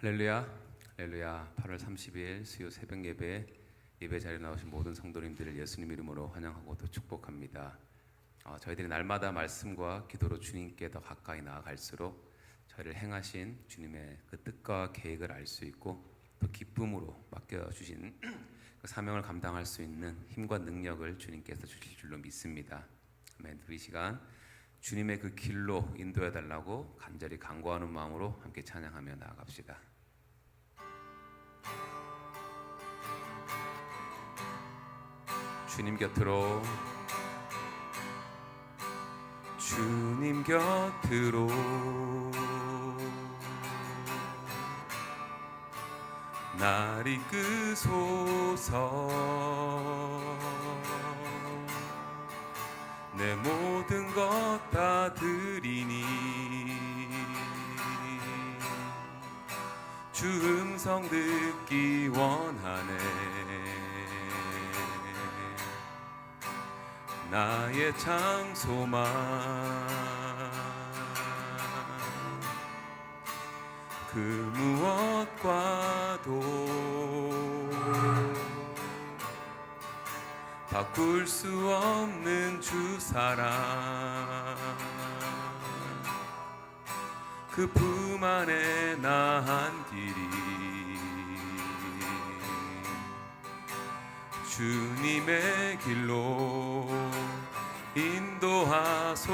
할렐루야, 할렐루야. 8월 30일 수요 새벽 예배 자리에 나오신 모든 성도님들을 예수님 이름으로 환영하고 또 축복합니다. 저희들이 날마다 말씀과 기도로 주님께 더 가까이 나아갈수록 저희를 행하신 주님의 그 뜻과 계획을 알 수 있고 또 기쁨으로 맡겨주신 그 사명을 감당할 수 있는 힘과 능력을 주님께서 주실 줄로 믿습니다. 아멘. 이 시간 주님의 그 길로 인도해 달라고 간절히 간구하는 마음으로 함께 찬양하며 나아갑시다. 주님 곁으로, 주님 곁으로 날 이끄소서. 내 모든 것 다 드리니 주 음성 듣기 원하네. 나의 장소만 그 무엇과도 바꿀 수 없는 주 사랑, 그 품 안에 나 한 길이 주님의 길로 인도하소서.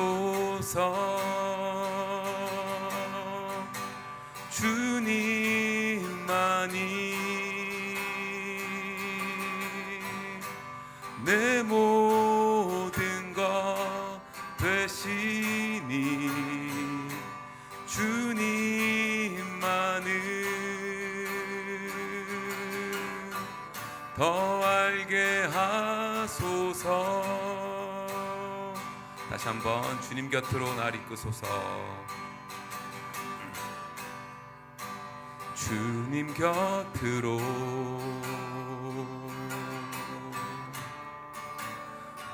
주님만이 내 모든 것 되시니 주님만을 더 알게 하소서. 다시 한번 주님 곁으로 날 이끄소서. 주님 곁으로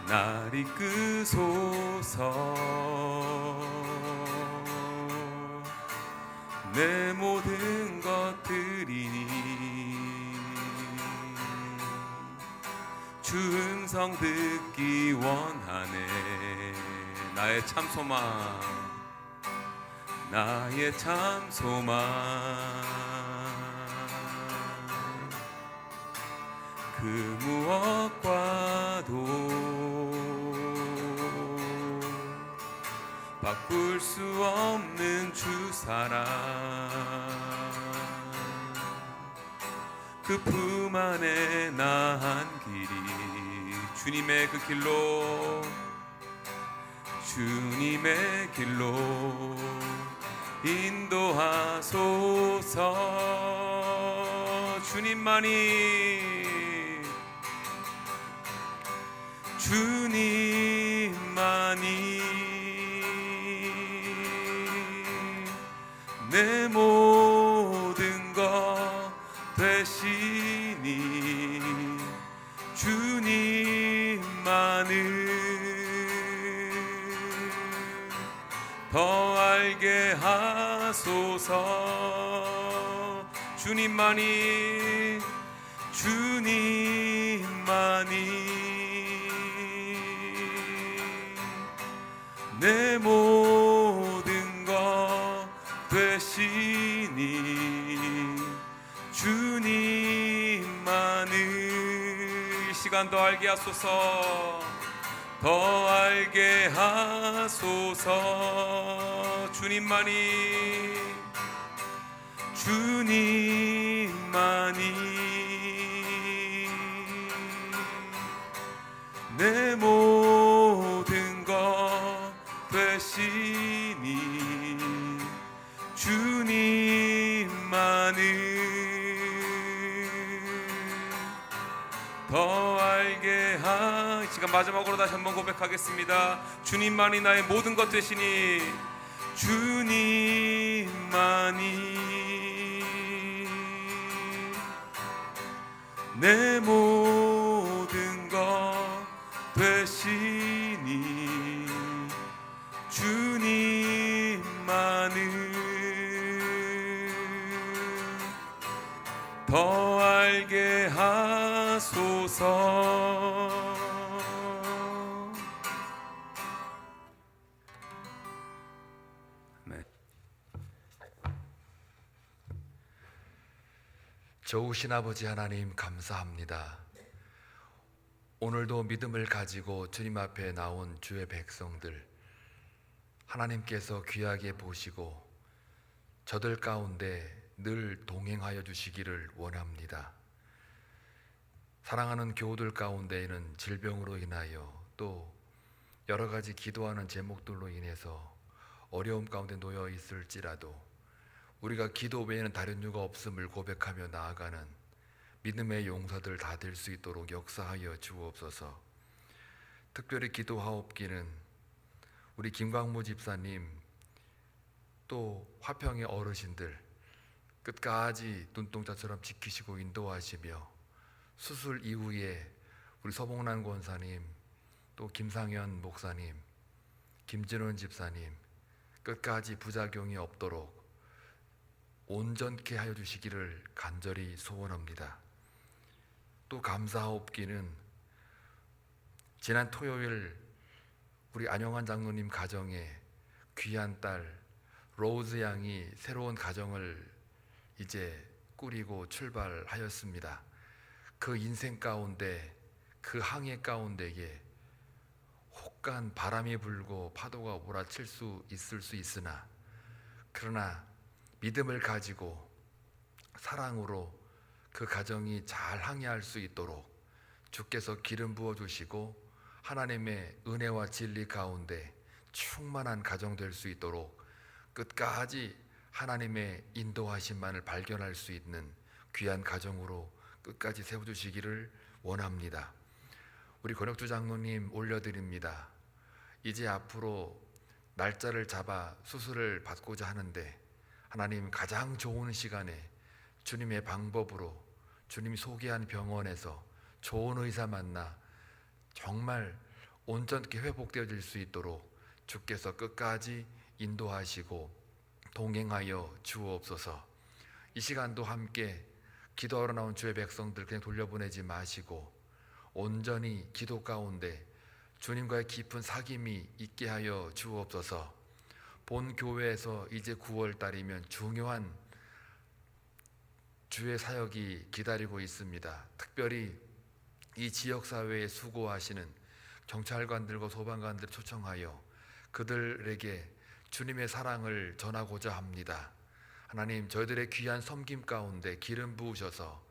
날 이끄소서. 내 모든 것들이니 주 음성 듣기 원하네. 나의 참 소망, 나의 참 소망, 그 무엇과도 바꿀 수 없는 주 사랑, 그 품 안에 나 한 길이 주님의 그 길로, 주님의 길로 인도하소서. 주님만이 내 모든 것 되시니 주님만을 더 알게 하소서. 주님만이 내 모든 것 되시니 주님만을 이 시간 더 알게 하소서. 더 알게 하소서. 주님만이 내 모든 것 되시니 주님만을 더 알게 이 시간 마지막으로 다시 한번 고백하겠습니다. 주님만이 나의 모든 것 되시니 주님만이 내 모든 것 되시니 주님만을 더 알게 하소서. 아멘. 좋으신 아버지 하나님 감사합니다. 오늘도 믿음을 가지고 주님 앞에 나온 주의 백성들, 하나님께서 귀하게 보시고 저들 가운데 늘 동행하여 주시기를 원합니다. 사랑하는 교우들 가운데에는 질병으로 인하여 또 여러 가지 기도하는 제목들로 인해서 어려움 가운데 놓여 있을지라도 우리가 기도 외에는 다른 이유가 없음을 고백하며 나아가는 믿음의 용사들 다 될 수 있도록 역사하여 주옵소서. 특별히 기도하옵기는 우리 김광무 집사님, 또 화평의 어르신들 끝까지 눈동자처럼 지키시고 인도하시며, 수술 이후에 우리 서봉란 권사님, 또 김상현 목사님, 김진원 집사님 끝까지 부작용이 없도록 온전케 하여 주시기를 간절히 소원합니다. 또 감사하옵기는 지난 토요일 우리 안영환 장로님 가정에 귀한 딸 로즈 양이 새로운 가정을 이제 꾸리고 출발하였습니다. 그 인생 가운데, 그 항해 가운데에 혹간 바람이 불고 파도가 몰아칠 수 있을 수 있으나, 그러나 믿음을 가지고 사랑으로 그 가정이 잘 항해할 수 있도록 주께서 기름 부어 주시고 하나님의 은혜와 진리 가운데 충만한 가정 될 수 있도록 끝까지 하나님의 인도하심만을 발견할 수 있는 귀한 가정으로 끝까지 세워주시기를 원합니다. 우리 권혁주 장로님 올려드립니다. 이제 앞으로 날짜를 잡아 수술을 받고자 하는데 하나님 가장 좋은 시간에 주님의 방법으로 주님이 소개한 병원에서 좋은 의사 만나 정말 온전히 회복되어질 수 있도록 주께서 끝까지 인도하시고 동행하여 주옵소서. 이 시간도 함께 기도하러 나온 주의 백성들 그냥 돌려보내지 마시고 온전히 기도 가운데 주님과의 깊은 사귐이 있게 하여 주옵소서. 본 교회에서 이제 9월 달이면 중요한 주의 사역이 기다리고 있습니다. 특별히 이 지역사회에 수고하시는 경찰관들과 소방관들을 초청하여 그들에게 주님의 사랑을 전하고자 합니다. 하나님, 저희들의 귀한 섬김 가운데 기름 부으셔서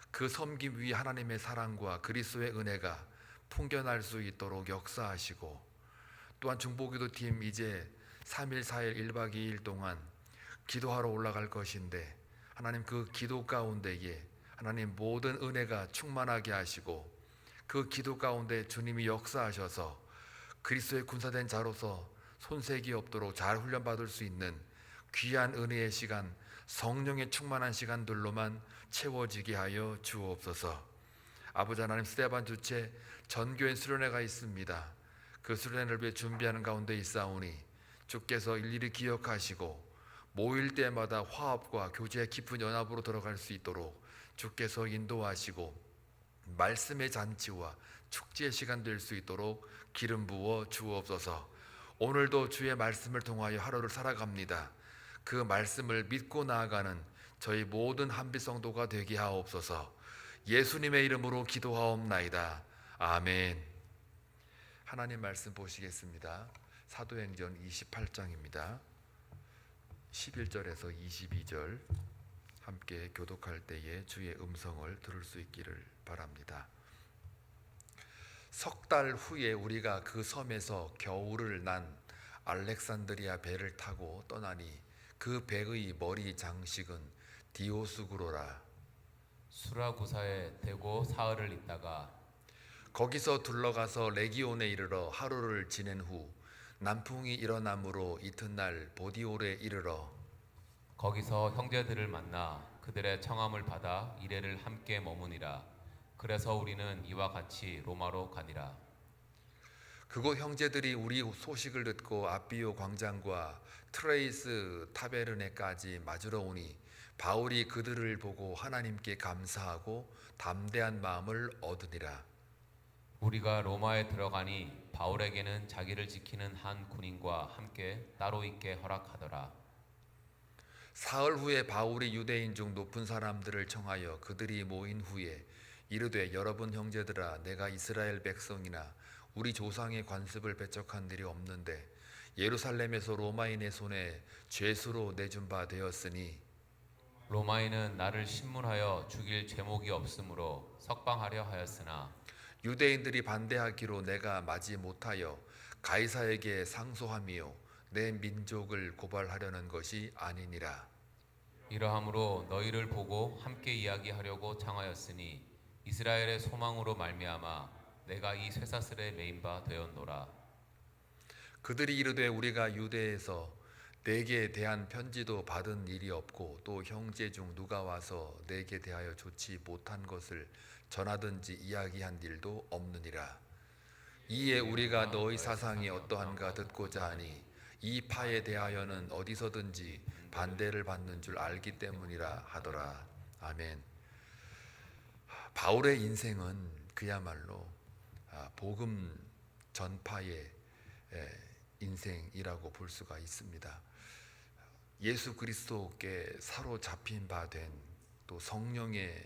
그 섬김 위에 하나님의 사랑과 그리스도의 은혜가 풍겨날 수 있도록 역사하시고, 또한 중보기도팀 이제 3일 4일 1박 2일 동안 기도하러 올라갈 것인데 하나님, 그 기도 가운데에 하나님 모든 은혜가 충만하게 하시고 그 기도 가운데 주님이 역사하셔서 그리스도의 군사된 자로서 손색이 없도록 잘 훈련받을 수 있는 귀한 은혜의 시간, 성령의 충만한 시간들로만 채워지게 하여 주옵소서. 아버지 하나님, 스데반 주체 전교회 수련회가 있습니다. 그 수련회를 위해 준비하는 가운데 있사오니 주께서 일일이 기억하시고 모일 때마다 화합과 교제의 깊은 연합으로 들어갈 수 있도록 주께서 인도하시고 말씀의 잔치와 축제의 시간 될 수 있도록 기름 부어 주옵소서. 오늘도 주의 말씀을 통하여 하루를 살아갑니다. 그 말씀을 믿고 나아가는 저희 모든 한빛성도가 되게 하옵소서. 예수님의 이름으로 기도하옵나이다. 아멘. 하나님 말씀 보시겠습니다. 사도행전 28장입니다. 11절에서 22절 함께 교독할 때에 주의 음성을 들을 수 있기를 바랍니다. 석 달 후에 우리가 그 섬에서 겨울을 난 알렉산드리아 배를 타고 떠나니 그 배의 머리 장식은 디오스구로라. 수라구사에 대고 사흘을 있다가 거기서 둘러가서 레기온에 이르러 하루를 지낸 후 남풍이 일어나므로 이튿날 보디올에 이르러 거기서 형제들을 만나 그들의 청함을 받아 이레를 함께 머무니라. 그래서 우리는 이와 같이 로마로 가니라. 그곳 형제들이 우리 소식을 듣고 아비오 광장과 트레이스 타베르네까지 맞으러 오니 바울이 그들을 보고 하나님께 감사하고 담대한 마음을 얻으니라. 우리가 로마에 들어가니 바울에게는 자기를 지키는 한 군인과 함께 따로 있게 허락하더라. 사흘 후에 바울이 유대인 중 높은 사람들을 청하여 그들이 모인 후에 이르되 여러분 형제들아 내가 이스라엘 백성이나 우리 조상의 관습을 배척한 일이 없는데 예루살렘에서 로마인의 손에 죄수로 내준 바 되었으니 로마인은 나를 신문하여 죽일 제목이 없으므로 석방하려 하였으나 유대인들이 반대하기로 내가 마지 못하여 가이사에게 상소함이요 내 민족을 고발하려는 것이 아니니라. 이러함으로 너희를 보고 함께 이야기하려고 청하였으니 이스라엘의 소망으로 말미암아 내가 이 쇠사슬에 매인 바 되었노라. 그들이 이르되 우리가 유대에서 내게 대한 편지도 받은 일이 없고 또 형제 중 누가 와서 내게 대하여 좋지 못한 것을 전하든지 이야기한 일도 없느니라. 이에 우리가 너희 사상이 어떠한가 듣고자 하니 이 파에 대하여는 어디서든지 반대를 받는 줄 알기 때문이라 하더라. 아멘. 바울의 인생은 그야말로 복음 전파의 인생이라고 볼 수가 있습니다. 예수 그리스도께 사로잡힌 바 된 또 성령에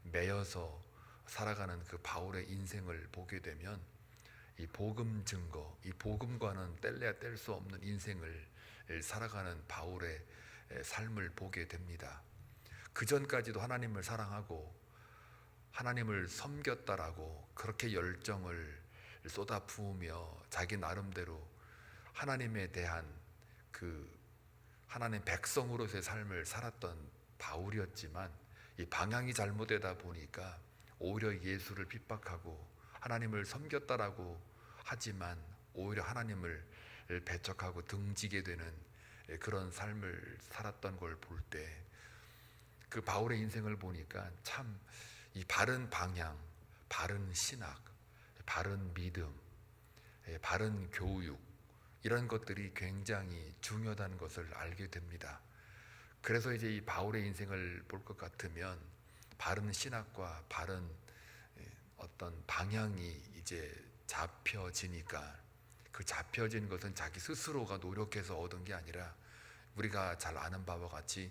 매여서 살아가는 그 바울의 인생을 보게 되면 이 복음 증거, 이 복음과는 뗄래야 뗄 수 없는 인생을 살아가는 바울의 삶을 보게 됩니다. 그 전까지도 하나님을 사랑하고 하나님을 섬겼다라고 그렇게 열정을 쏟아 부으며 자기 나름대로 하나님에 대한 그 하나님 백성으로서의 삶을 살았던 바울이었지만 이 방향이 잘못되다 보니까 오히려 예수를 핍박하고 하나님을 섬겼다라고 하지만 오히려 하나님을 배척하고 등지게 되는 그런 삶을 살았던 걸 볼 때 그 바울의 인생을 보니까 참 이 바른 방향, 바른 신학, 바른 믿음, 바른 교육 이런 것들이 굉장히 중요하다는 것을 알게 됩니다. 그래서 이제 이 바울의 인생을 볼 것 같으면 바른 신학과 바른 어떤 방향이 이제 잡혀지니까 그 잡혀진 것은 자기 스스로가 노력해서 얻은 게 아니라 우리가 잘 아는 바와 같이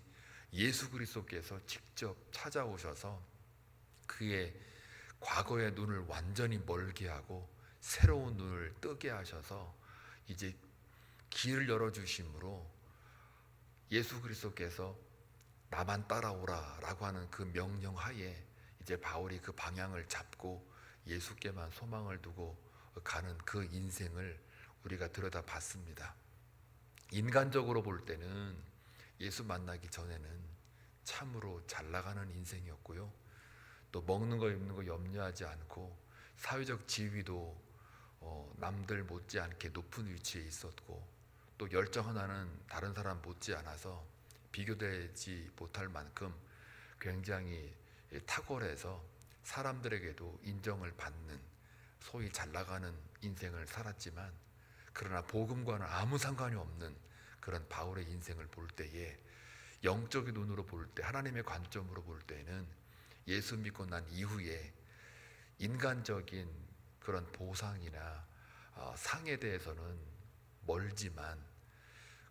예수 그리스도께서 직접 찾아오셔서 그의 과거의 눈을 완전히 멀게 하고 새로운 눈을 뜨게 하셔서 이제 길을 열어주심으로 예수 그리스도께서 나만 따라오라 라고 하는 그 명령 하에 이제 바울이 그 방향을 잡고 예수께만 소망을 두고 가는 그 인생을 우리가 들여다봤습니다. 인간적으로 볼 때는 예수 만나기 전에는 참으로 잘 나가는 인생이었고요. 또 먹는 거 입는 거 염려하지 않고 사회적 지위도 남들 못지않게 높은 위치에 있었고 또 열정 하나는 다른 사람 못지않아서 비교되지 못할 만큼 굉장히 탁월해서 사람들에게도 인정을 받는 소위 잘 나가는 인생을 살았지만 그러나 복음과는 아무 상관이 없는 그런 바울의 인생을 볼 때에 영적인 눈으로 볼 때 하나님의 관점으로 볼 때는 예수 믿고 난 이후에 인간적인 그런 보상이나 상에 대해서는 멀지만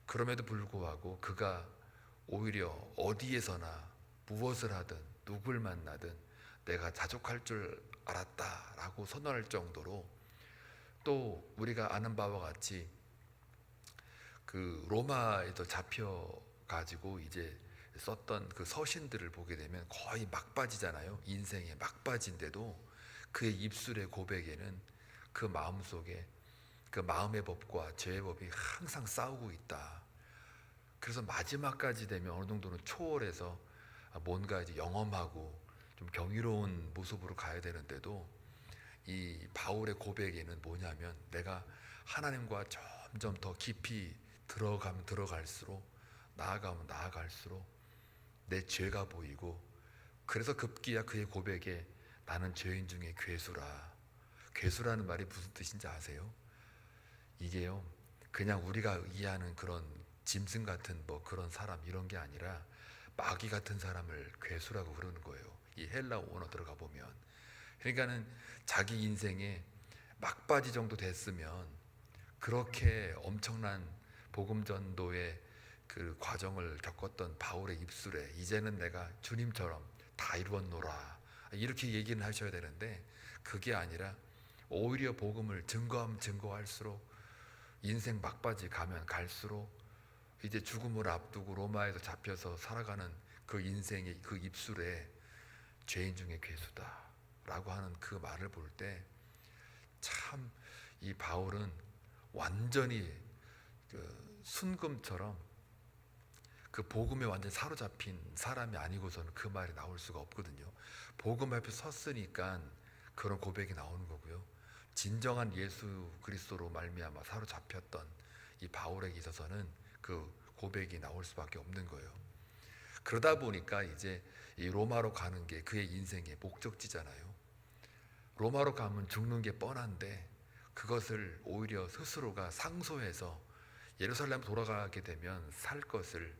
그럼에도 불구하고 그가 오히려 어디에서나 무엇을 하든 누굴 만나든 내가 자족할 줄 알았다라고 선언할 정도로 또 우리가 아는 바와 같이 그 로마에도 잡혀가지고 이제 썼던 그 서신들을 보게 되면 거의 막바지잖아요. 인생의 막바지인데도 그의 입술의 고백에는 그 마음속에 그 마음의 법과 죄의 법이 항상 싸우고 있다. 그래서 마지막까지 되면 어느 정도는 초월해서 뭔가 이제 영험하고 좀 경이로운 모습으로 가야 되는데도 이 바울의 고백에는 뭐냐면 내가 하나님과 점점 더 깊이 들어가면 들어갈수록 나아가면 나아갈수록 내 죄가 보이고 그래서 급기야 그의 고백에 나는 죄인 중에 괴수라. 괴수라는 말이 무슨 뜻인지 아세요? 이게요, 그냥 우리가 이해하는 그런 짐승 같은 뭐 그런 사람 이런 게 아니라 마귀 같은 사람을 괴수라고 그러는 거예요. 이 헬라 원어 들어가 보면. 그러니까는 자기 인생에 막바지 정도 됐으면 그렇게 엄청난 복음 전도의 그 과정을 겪었던 바울의 입술에 이제는 내가 주님처럼 다 이루었노라 이렇게 얘기는 하셔야 되는데, 그게 아니라 오히려 복음을 증거하면 증거할수록 인생 막바지 가면 갈수록 이제 죽음을 앞두고 로마에서 잡혀서 살아가는 그 인생의 그 입술에 죄인 중에 괴수다 라고 하는 그 말을 볼 때 참 이 바울은 완전히 그 순금처럼 그 복음에 완전히 사로잡힌 사람이 아니고서는 그 말이 나올 수가 없거든요. 복음 앞에 섰으니까 그런 고백이 나오는 거고요. 진정한 예수 그리스도로 말미암아 사로잡혔던 이 바울에게 있어서는 그 고백이 나올 수밖에 없는 거예요. 그러다 보니까 이제 이 로마로 가는 게 그의 인생의 목적지잖아요. 로마로 가면 죽는 게 뻔한데 그것을 오히려 스스로가 상소해서 예루살렘 돌아가게 되면 살 것을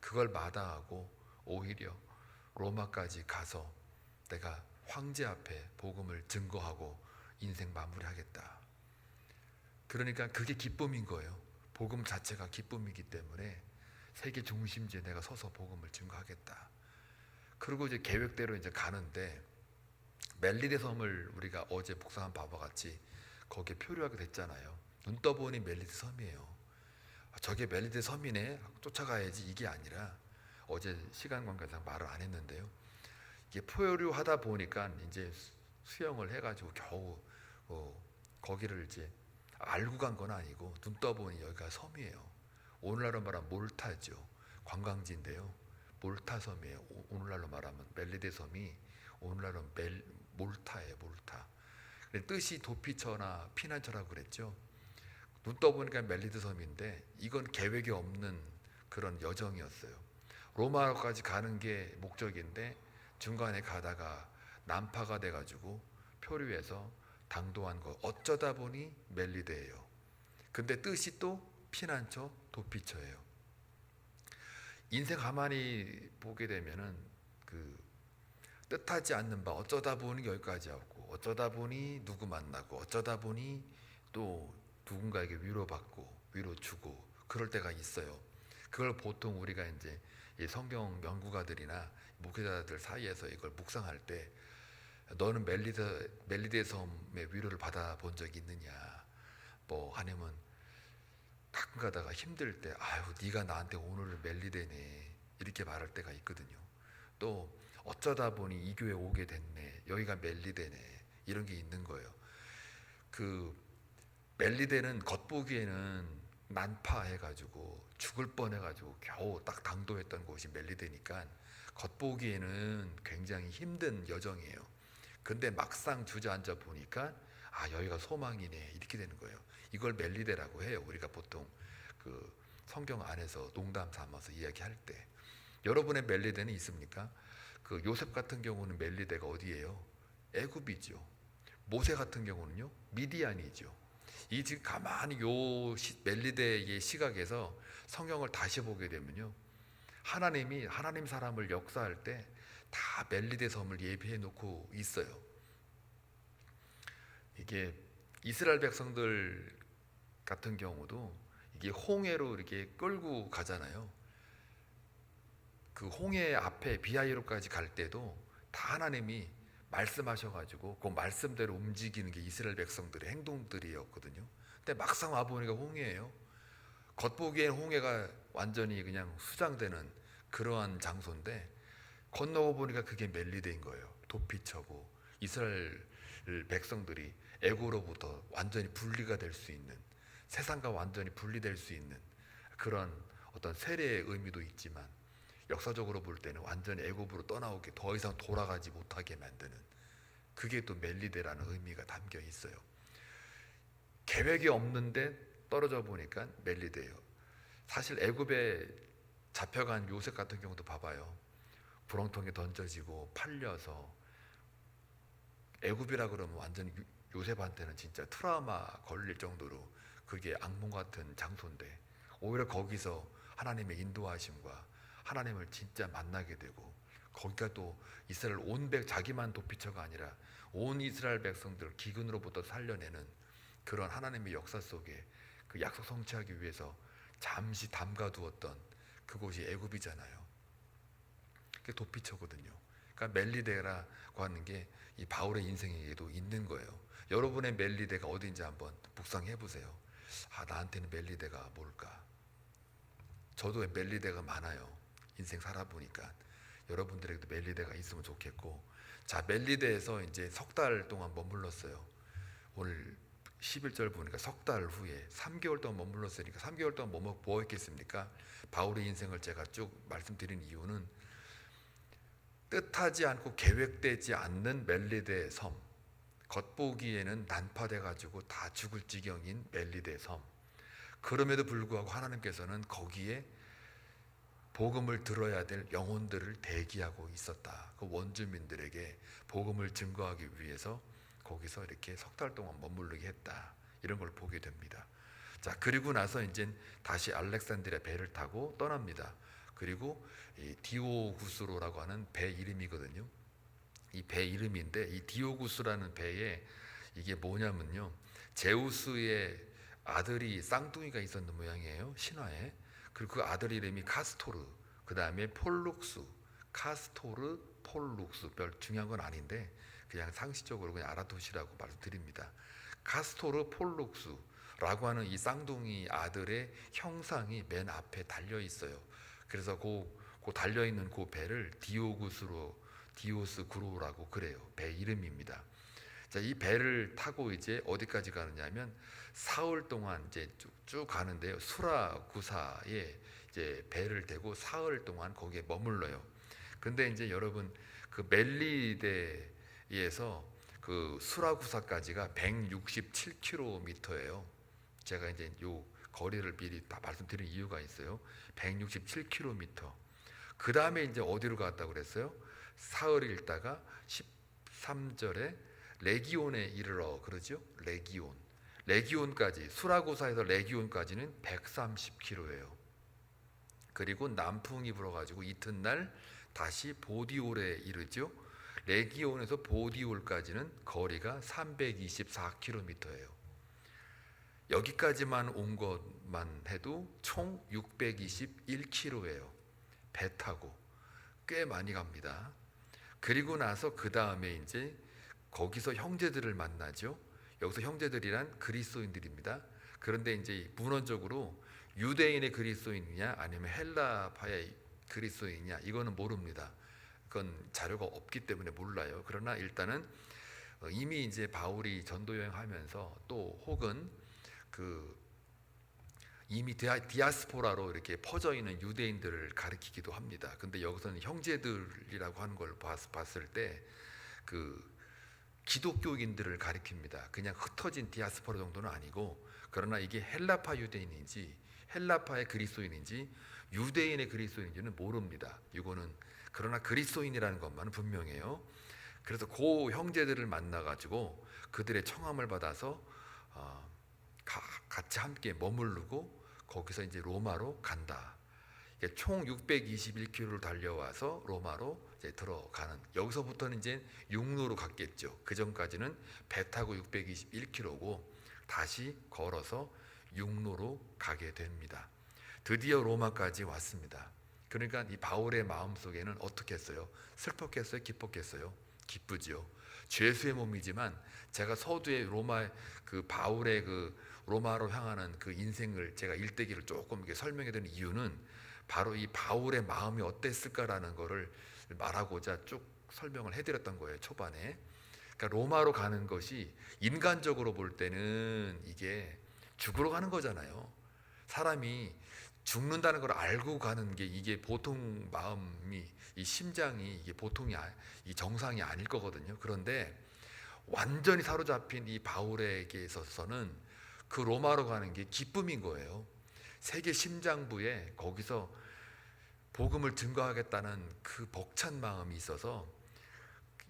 그걸 마다하고 오히려 로마까지 가서 내가 황제 앞에 복음을 증거하고 인생 마무리하겠다. 그러니까 그게 기쁨인 거예요. 복음 자체가 기쁨이기 때문에 세계 중심지에 내가 서서 복음을 증거하겠다. 그리고 이제 계획대로 이제 가는데 멜리데 섬을 우리가 어제 묵상한 바와 같이 거기에 표류하게 됐잖아요. 눈 떠보니 멜리데 섬이에요. 저게 멜리데 섬이네 쫓아가야지 이게 아니라, 어제 시간 관계상 말을 안 했는데요, 이게 표류하다 보니까 이제 수영을 해가지고 겨우 거기를 이제 알고 간 건 아니고 눈 떠보니 여기가 섬이에요. 오늘날로 말하면 몰타죠. 관광지인데요. 몰타 섬이에요. 오늘날로 말하면 멜리데 섬이 오늘날로 몰타예요. 몰타. 뜻이 도피처나 피난처라고 그랬죠. 눈 떠보니까 멜리데 섬인데 이건 계획이 없는 그런 여정이었어요. 로마까지 가는 게 목적인데 중간에 가다가 난파가 돼가지고 표류해서 당도한 거, 어쩌다 보니 멜리데예요. 근데 뜻이 또 피난처, 도피처예요. 인생 가만히 보게 되면은 그 뜻하지 않는 바 어쩌다 보니 여기까지 왔고, 어쩌다 보니 누구 만나고, 어쩌다 보니 또 누군가에게 위로받고 위로 주고 그럴 때가 있어요. 그걸 보통 우리가 이제 이 성경 연구가들이나 목회자들 사이에서 이걸 묵상할 때 너는 멜리데 섬의 위로를 받아본 적이 있느냐, 뭐 아니면 가끔 가다가 힘들 때 아유 네가 나한테 오늘 멜리데네 이렇게 말할 때가 있거든요. 또 어쩌다 보니 이 교회 오게 됐네, 여기가 멜리데네 이런 게 있는 거예요. 그 멜리데는 겉보기에는 난파해가지고 죽을 뻔해가지고 겨우 딱 당도했던 곳이 멜리데니까 겉보기에는 굉장히 힘든 여정이에요. 근데 막상 주저앉아 보니까 아 여기가 소망이네 이렇게 되는 거예요. 이걸 멜리데라고 해요. 우리가 보통 그 성경 안에서 농담 삼아서 이야기할 때. 여러분의 멜리데는 있습니까? 그 요셉 같은 경우는 멜리데가 어디예요? 애굽이죠. 모세 같은 경우는요 미디안이죠. 이 지금 가만히 요 멜리데의 시각에서 성경을 다시 보게 되면요, 하나님 사람을 역사할 때 다 멜리데 섬을 예비해 놓고 있어요. 이게 이스라엘 백성들 같은 경우도 이게 홍해로 이렇게 끌고 가잖아요. 그 홍해 앞에 비하이로까지 갈 때도 다 하나님이 말씀하셔가지고 그 말씀대로 움직이는 게 이스라엘 백성들의 행동들이었거든요. 근데 막상 와보니까 홍해예요. 겉보기엔 홍해가 완전히 그냥 수장되는 그러한 장소인데 건너고 보니까 그게 멜리데인 거예요. 도피처고 이스라엘 백성들이 애고로부터 완전히 분리가 될 수 있는, 세상과 완전히 분리될 수 있는 그런 어떤 세례의 의미도 있지만 역사적으로 볼 때는 완전히 애굽으로 떠나오게 더 이상 돌아가지 못하게 만드는, 그게 또 멜리데라는 의미가 담겨 있어요. 계획이 없는데 떨어져 보니까 멜리데예요. 사실 애굽에 잡혀간 요셉 같은 경우도 봐봐요. 구렁텅이에 던져지고 팔려서 애굽이라 그러면 완전히 요셉한테는 진짜 트라우마 걸릴 정도로 그게 악몽 같은 장소인데 오히려 거기서 하나님의 인도하심과 하나님을 진짜 만나게 되고 거기가 또 이스라엘 자기만 도피처가 아니라 온 이스라엘 백성들 기근으로부터 살려내는 그런 하나님의 역사 속에 그 약속 성취하기 위해서 잠시 담가두었던 그곳이 애굽이잖아요. 그게 도피처거든요. 그러니까 멜리데라고 하는 게 이 바울의 인생에도 있는 거예요. 여러분의 멜리데가 어딘지 한번 묵상해 보세요. 나한테는 멜리데가 뭘까? 저도 멜리데가 많아요. 인생 살아보니까 여러분들에게도 멜리데가 있으면 좋겠고, 자, 멜리데에서 이제 석 달 동안 머물렀어요. 오늘 11절 보니까 석 달 후에 3개월 동안 머물렀으니까 3개월 동안 뭐 했겠습니까? 바울의 인생을 제가 쭉 말씀드린 이유는 뜻하지 않고 계획되지 않는 멜리데 섬, 겉보기에는 난파돼 가지고 다 죽을 지경인 멜리데 섬, 그럼에도 불구하고 하나님께서는 거기에 복음을 들어야 될 영혼들을 대기하고 있었다. 그 원주민들에게 복음을 증거하기 위해서 거기서 이렇게 석 달 동안 머무르게 했다. 이런 걸 보게 됩니다. 자, 그리고 나서 이제 다시 알렉산드리아 배를 타고 떠납니다. 그리고 이 디오구스로라고 하는 배 이름이거든요. 이 배 이름인데 이 디오구스라는 배에 이게 뭐냐면요, 제우스의 아들이 쌍둥이가 있었는 모양이에요, 신화에. 그리고 그 아들 이름이 카스토르, 그 다음에 폴룩스, 카스토르, 폴룩스. 별 중요한 건 아닌데 그냥 상식적으로 그냥 알아두시라고 말씀드립니다. 카스토르 폴룩스라고 하는 이 쌍둥이 아들의 형상이 맨 앞에 달려 있어요. 그래서 그 달려 있는 그 배를 디오스 구로라고 그래요. 배 이름입니다. 자, 이 배를 타고 이제 어디까지 가느냐면 사흘 동안 이제 쭉 가는데요. 수라구사에 이제 배를 대고 사흘 동안 거기에 머물러요. 근데 이제 여러분 그 멜리데에서 그 수라구사까지가 167km예요. 제가 이제 요 거리를 미리 다 말씀드린 이유가 있어요. 167km. 그 다음에 이제 어디로 갔다고 그랬어요? 사흘 있다가 13절에 레기온에 이르러 그러죠. 레기온까지, 수라고사에서 레기온까지는 130km예요. 그리고 남풍이 불어가지고 이튿날 다시 보디올에 이르죠. 레기온에서 보디올까지는 거리가 324km예요. 여기까지만 온 것만 해도 총 621km예요. 배 타고 꽤 많이 갑니다. 그리고 나서 그 다음에 이제 거기서 형제들을 만나죠. 여기서 형제들이란 그리스도인들입니다. 그런데 이제 문헌적으로 유대인의 그리스도인이냐 아니면 헬라파의 그리스도인이냐 이거는 모릅니다. 그건 자료가 없기 때문에 몰라요. 그러나 일단은 이미 이제 바울이 전도 여행하면서 또 혹은 이미 디아스포라로 이렇게 퍼져 있는 유대인들을 가리키기도 합니다. 근데 여기서는 형제들이라고 하는 걸 봤을 때 기독교인들을 가리킵니다. 그냥 흩어진 디아스포라 정도는 아니고, 그러나 이게 헬라파 유대인인지 헬라파의 그리스도인인지 유대인의 그리스도인인지는 모릅니다. 이거는 그러나 그리스도인이라는 것만은 분명해요. 그래서 그 형제들을 만나가지고 그들의 청함을 받아서 같이 함께 머무르고 거기서 이제 로마로 간다. 총 621km를 달려와서 로마로 이제 들어가는, 여기서부터는 이제 육로로 갔겠죠. 그 전까지는 배 타고 621km고 다시 걸어서 육로로 가게 됩니다. 드디어 로마까지 왔습니다. 그러니까 이 바울의 마음속에는 어떻게 했어요? 슬펐겠어요? 기뻤겠어요? 기쁘지요. 죄수의 몸이지만 제가 서두에 바울의 로마로 향하는 그 인생을 제가 일대기를 조금 이렇게 설명해 드리는 이유는 바로 이 바울의 마음이 어땠을까라는 거를 말하고자 쭉 설명을 해드렸던 거예요, 초반에. 그러니까 로마로 가는 것이 인간적으로 볼 때는 이게 죽으러 가는 거잖아요. 사람이 죽는다는 걸 알고 가는 게 이게 보통 마음이, 이 심장이 이게 이 정상이 아닐 거거든요. 그런데 완전히 사로잡힌 이 바울에게 있어서는 그 로마로 가는 게 기쁨인 거예요. 세계 심장부에 거기서 복음을 증거하겠다는 그 벅찬 마음이 있어서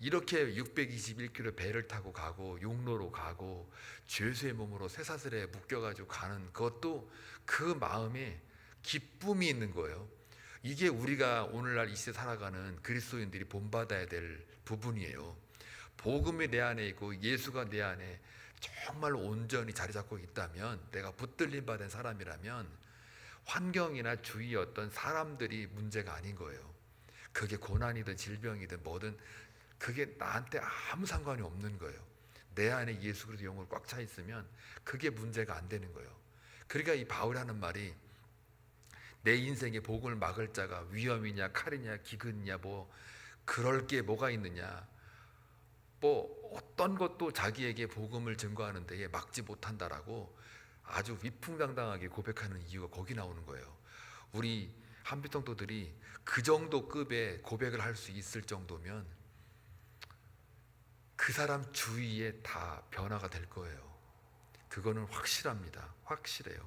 이렇게 621km 배를 타고 가고 육로로 가고 죄수의 몸으로 쇠사슬에 묶여가지고 가는 그것도 그 마음에 기쁨이 있는 거예요. 이게 우리가 오늘날 이 시대 살아가는 그리스도인들이 본받아야 될 부분이에요. 복음이 내 안에 있고 예수가 내 안에 정말 온전히 자리 잡고 있다면, 내가 붙들림 받은 사람이라면 환경이나 주위의 어떤 사람들이 문제가 아닌 거예요. 그게 고난이든 질병이든 뭐든 그게 나한테 아무 상관이 없는 거예요. 내 안에 예수 그리스도 영으로 꽉 차 있으면 그게 문제가 안 되는 거예요. 그러니까 이 바울이 하는 말이, 내 인생에 복음을 막을 자가 위험이냐 칼이냐 기근이냐 뭐 그럴 게 뭐가 있느냐, 뭐 어떤 것도 자기에게 복음을 증거하는 데에 막지 못한다라고 아주 위풍당당하게 고백하는 이유가 거기 나오는 거예요. 우리 한빛성도들이 그 정도 급의 고백을 할 수 있을 정도면 그 사람 주위에 다 변화가 될 거예요. 그거는 확실합니다. 확실해요.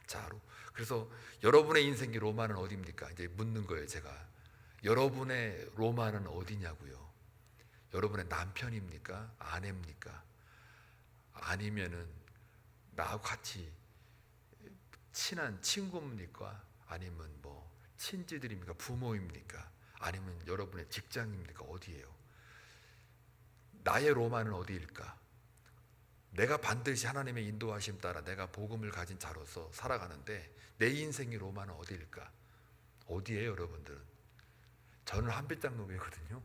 자, 그래서 여러분의 인생의 로마는 어디입니까? 이제 묻는 거예요. 제가 여러분의 로마는 어디냐고요. 여러분의 남편입니까? 아내입니까? 아니면은 나하고 같이 친한 친구입니까? 아니면 뭐 친지들입니까? 부모입니까? 아니면 여러분의 직장입니까? 어디예요? 나의 로마는 어디일까? 내가 반드시 하나님의 인도하심 따라 내가 복음을 가진 자로서 살아가는데 내 인생의 로마는 어디일까? 어디예요, 여러분들은? 저는 한빛장로교거든요.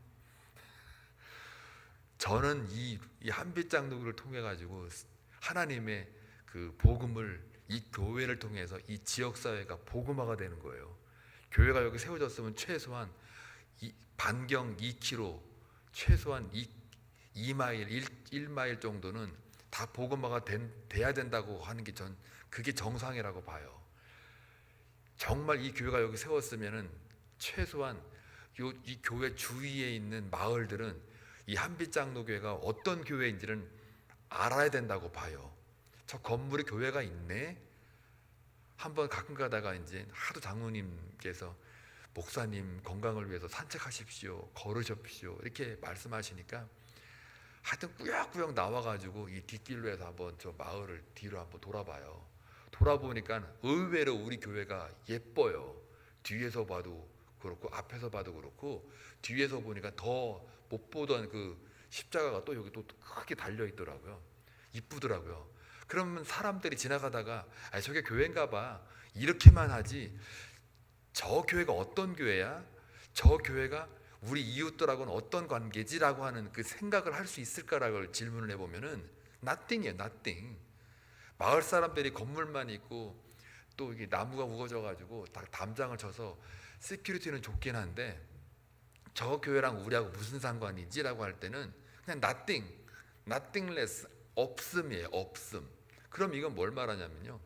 저는 이 한빛장로교를 통해 가지고 하나님의 그 복음을, 이 교회를 통해서 이 지역 사회가 복음화가 되는 거예요. 교회가 여기 세워졌으면 최소한 반경 2km, 최소한 2마일, 1마일 정도는 다 복음화가 돼야 된다고 하는 게 전 그게 정상이라고 봐요. 정말 이 교회가 여기 세웠으면은 최소한 이 교회 주위에 있는 마을들은 이 한빛장로교회가 어떤 교회인지는 알아야 된다고 봐요. 저 건물에 교회가 있네. 한번 가끔 가다가 이제 하도 장로님께서 목사님 건강을 위해서 산책하십시오, 걸으십시오 이렇게 말씀하시니까 하여튼 꾸역꾸역 나와가지고 이 뒷길로 해서 한번 저 마을을 뒤로 한번 돌아봐요. 돌아보니까 의외로 우리 교회가 예뻐요. 뒤에서 봐도 그렇고 앞에서 봐도 그렇고, 뒤에서 보니까 더 못 보던 그 십자가가 또 여기 또 크게 달려 있더라고요. 이쁘더라고요. 그러면 사람들이 지나가다가 저게 교회인가 봐 이렇게만 하지, 저 교회가 어떤 교회야? 저 교회가 우리 이웃들하고는 어떤 관계지라고 하는 그 생각을 할 수 있을까라고 질문을 해보면은 nothing이에요, nothing. 마을 사람들이 건물만 있고 또 이게 나무가 우거져 가지고 다 담장을 쳐서 시큐리티는 좋긴 한데 저 교회랑 우리하고 무슨 상관이지라고 할 때는 그냥 nothing, nothingless, 없음이에요, 없음. 그럼 이건 뭘 말하냐면요,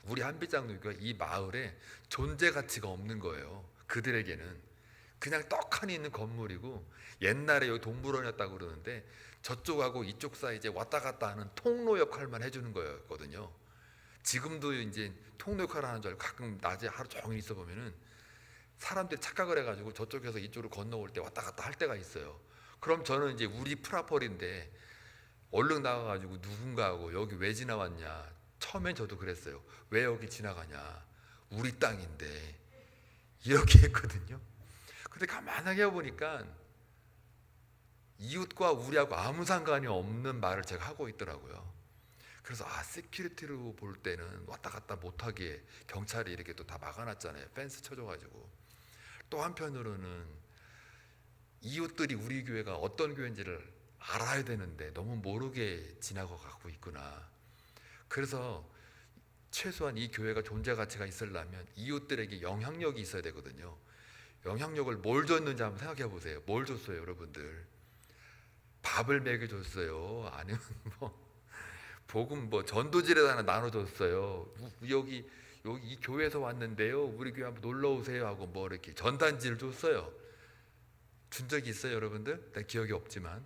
우리 한빛장로교가 이 마을에 존재 가치가 없는 거예요. 그들에게는 그냥 떡하니 있는 건물이고, 옛날에 여기 동물원이었다고 그러는데 저쪽하고 이쪽 사이 이제 왔다 갔다 하는 통로 역할만 해주는 거였거든요. 지금도 이제 통로 역할을 하는 줄 알고 가끔 낮에 하루 종일 있어 보면은 사람들이 착각을 해가지고 저쪽에서 이쪽으로 건너올 때 왔다 갔다 할 때가 있어요. 그럼 저는 이제 우리 프라펄인데 얼른 나가가지고 누군가하고 여기 왜 지나왔냐, 처음엔 저도 그랬어요. 왜 여기 지나가냐, 우리 땅인데 이렇게 했거든요. 근데 가만하게 보니까 이웃과 우리하고 아무 상관이 없는 말을 제가 하고 있더라고요. 그래서 시큐리티로 볼 때는 왔다 갔다 못하게 경찰이 이렇게 또 다 막아놨잖아요. 펜스 쳐줘가지고. 또 한편으로는 이웃들이 우리 교회가 어떤 교회인지를 알아야 되는데 너무 모르게 지나가고 있구나. 그래서 최소한 이 교회가 존재 가치가 있으려면 이웃들에게 영향력이 있어야 되거든요. 영향력을 뭘 줬는지 한번 생각해 보세요. 뭘 줬어요, 여러분들? 밥을 먹여줬어요? 아니면 복음 전도지를 하나 나눠줬어요? 여기 이 교회에서 왔는데요, 우리 교회 한번 놀러 오세요 하고 이렇게 전단지를 줬어요? 준 적이 있어요, 여러분들? 내 기억이 없지만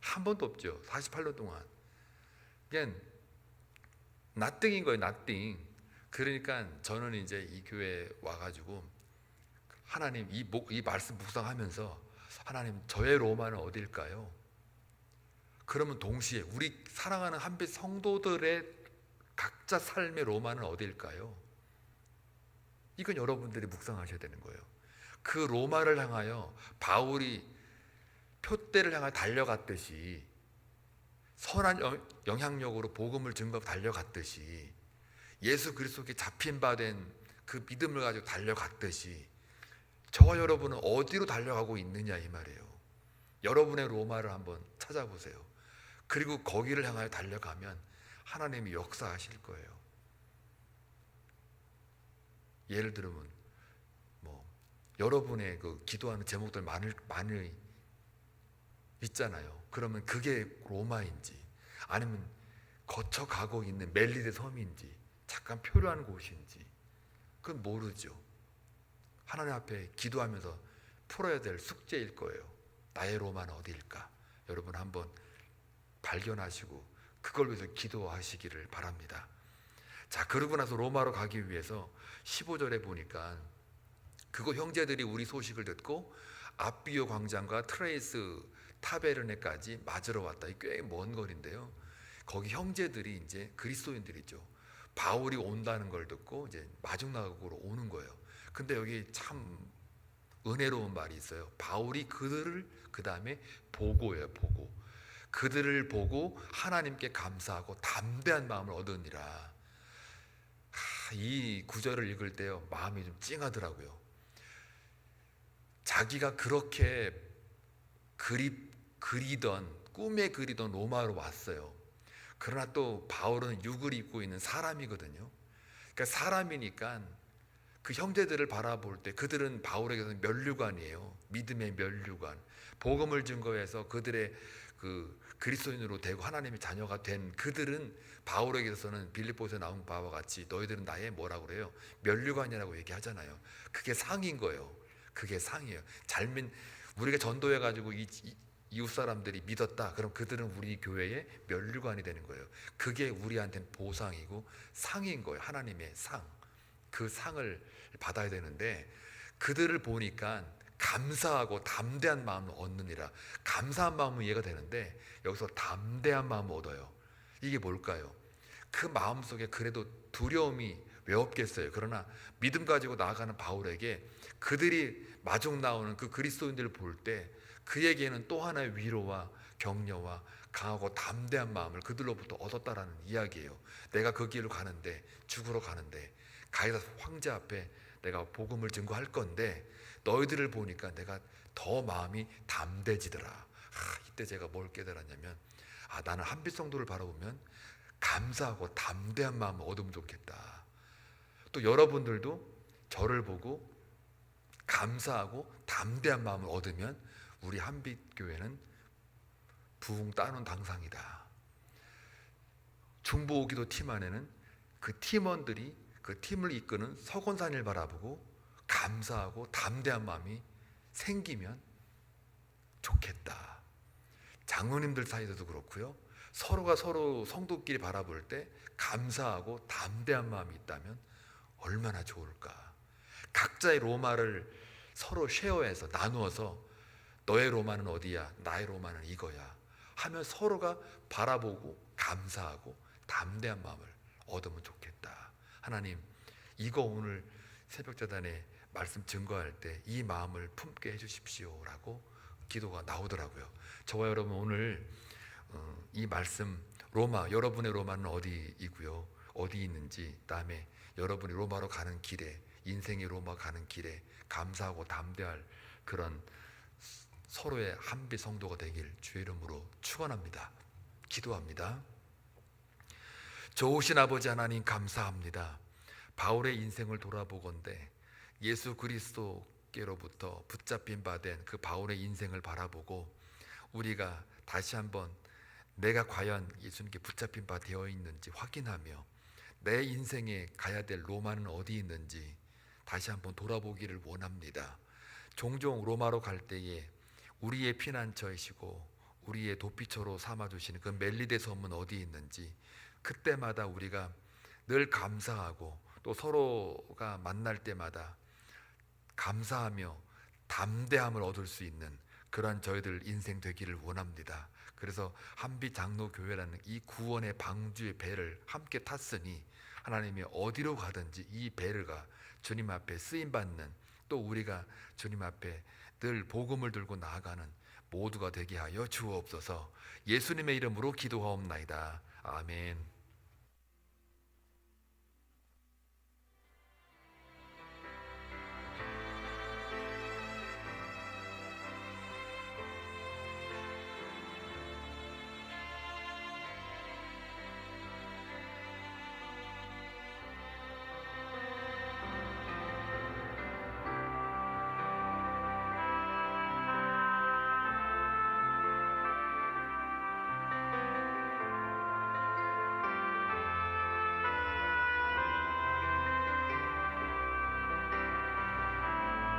한 번도 없죠. 48년 동안. 그냥 nothing인 거예요, nothing. 그러니까 저는 이제 이 교회에 와가지고 하나님 이 말씀 묵상하면서 하나님, 저의 로마는 어딜까요? 그러면 동시에 우리 사랑하는 한빛 성도들의 각자 삶의 로마는 어딜까요? 이건 여러분들이 묵상하셔야 되는 거예요. 그 로마를 향하여 바울이 표대를 향해 달려갔듯이, 선한 영향력으로 복음을 증거하고 달려갔듯이, 예수 그리스도께 잡힌 바 된 그 믿음을 가지고 달려갔듯이, 저와 여러분은 어디로 달려가고 있느냐 이 말이에요. 여러분의 로마를 한번 찾아보세요. 그리고 거기를 향하여 달려가면 하나님이 역사하실 거예요. 예를 들면 여러분의 그 기도하는 제목들 많이 있잖아요. 그러면 그게 로마인지 아니면 거쳐가고 있는 멜리데 섬인지 잠깐 표류하는 곳인지 그건 모르죠. 하나님 앞에 기도하면서 풀어야 될 숙제일 거예요. 나의 로마는 어디일까? 여러분 한번 발견하시고 그걸 위해서 기도하시기를 바랍니다. 자, 그러고 나서 로마로 가기 위해서 15절에 보니까 그거 형제들이 우리 소식을 듣고 아비오 광장과 트레이스 타베르네까지 맞으러 왔다. 꽤 먼 거리인데요. 거기 형제들이 이제 그리스도인들이죠. 바울이 온다는 걸 듣고 이제 마중나국으로 오는 거예요. 근데 여기 참 은혜로운 말이 있어요. 바울이 그들을 그 다음에 보고예요. 보고 그들을 보고 하나님께 감사하고 담대한 마음을 얻으니라. 이 구절을 읽을 때요 마음이 좀 찡하더라고요. 자기가 그렇게 그리던 꿈에 그리던 로마로 왔어요. 그러나 또 바울은 육을 입고 있는 사람이거든요. 그러니까 사람이니까 그 형제들을 바라볼 때 그들은 바울에게서는 면류관이에요. 믿음의 면류관. 복음을 증거해서 그들의 그 그리스도인으로 되고 하나님의 자녀가 된 그들은 바울에게서는 빌립보에서 나온 바와 같이 너희들은 나의 뭐라고 그래요? 면류관이라고 얘기하잖아요. 그게 상인 거예요. 그게 상이에요. 우리가 전도해가지고 이웃 사람들이 믿었다. 그럼 그들은 우리 교회의 면류관이 되는 거예요. 그게 우리한테는 보상이고 상인 거예요. 하나님의 상. 그 상을 받아야 되는데 그들을 보니까 감사하고 담대한 마음을 얻느니라. 감사한 마음은 이해가 되는데 여기서 담대한 마음을 얻어요. 이게 뭘까요? 그 마음속에 그래도 두려움이 왜 없겠어요? 그러나 믿음 가지고 나아가는 바울에게 그들이 마중 나오는 그 그리스도인들을 볼 때 그에게는 또 하나의 위로와 격려와 강하고 담대한 마음을 그들로부터 얻었다라는 이야기예요. 내가 그 길로 가는데, 죽으러 가는데 가이사 황제 앞에 내가 복음을 증거할 건데 너희들을 보니까 내가 더 마음이 담대지더라. 이때 제가 뭘 깨달았냐면 나는 한빛 성도를 바라보면 감사하고 담대한 마음을 얻으면 좋겠다. 또 여러분들도 저를 보고 감사하고 담대한 마음을 얻으면 우리 한빛교회는 부흥 따놓은 당상이다. 중보기도 팀 안에는 그 팀원들이 그 팀을 이끄는 서건산을 바라보고 감사하고 담대한 마음이 생기면 좋겠다. 장로님들 사이에서도 그렇고요. 서로가 서로 성도끼리 바라볼 때 감사하고 담대한 마음이 있다면 얼마나 좋을까. 각자의 로마를 서로 쉐어해서 나누어서 너의 로마는 어디야? 나의 로마는 이거야 하면 서로가 바라보고 감사하고 담대한 마음을 얻으면 좋겠다. 하나님, 이거 오늘 새벽재단에 말씀 증거할 때 이 마음을 품게 해주십시오 라고 기도가 나오더라고요. 저와 여러분 오늘 이 말씀 로마, 여러분의 로마는 어디이고요, 어디 있는지, 그다음에 여러분이 로마로 가는 길에, 인생의 로마 가는 길에 감사하고 담대할 그런 서로의 한빛 성도가 되길 주의 이름으로 축원합니다. 기도합니다. 좋으신 아버지 하나님 감사합니다. 바울의 인생을 돌아보건대 예수 그리스도께로부터 붙잡힌 바 된 그 바울의 인생을 바라보고 우리가 다시 한번 내가 과연 예수님께 붙잡힌 바 되어 있는지 확인하며 내 인생에 가야 될 로마는 어디 있는지 다시 한번 돌아보기를 원합니다. 종종 로마로 갈 때에 우리의 피난처이시고 우리의 도피처로 삼아주시는 그 멜리데 섬은 어디 있는지 그때마다 우리가 늘 감사하고 또 서로가 만날 때마다 감사하며 담대함을 얻을 수 있는 그러한 저희들 인생 되기를 원합니다. 그래서 한빛 장로교회라는 이 구원의 방주의 배를 함께 탔으니 하나님이 어디로 가든지 이 배가 주님 앞에 쓰임받는, 또 우리가 주님 앞에 늘 복음을 들고 나아가는 모두가 되게 하여 주옵소서. 예수님의 이름으로 기도하옵나이다. 아멘.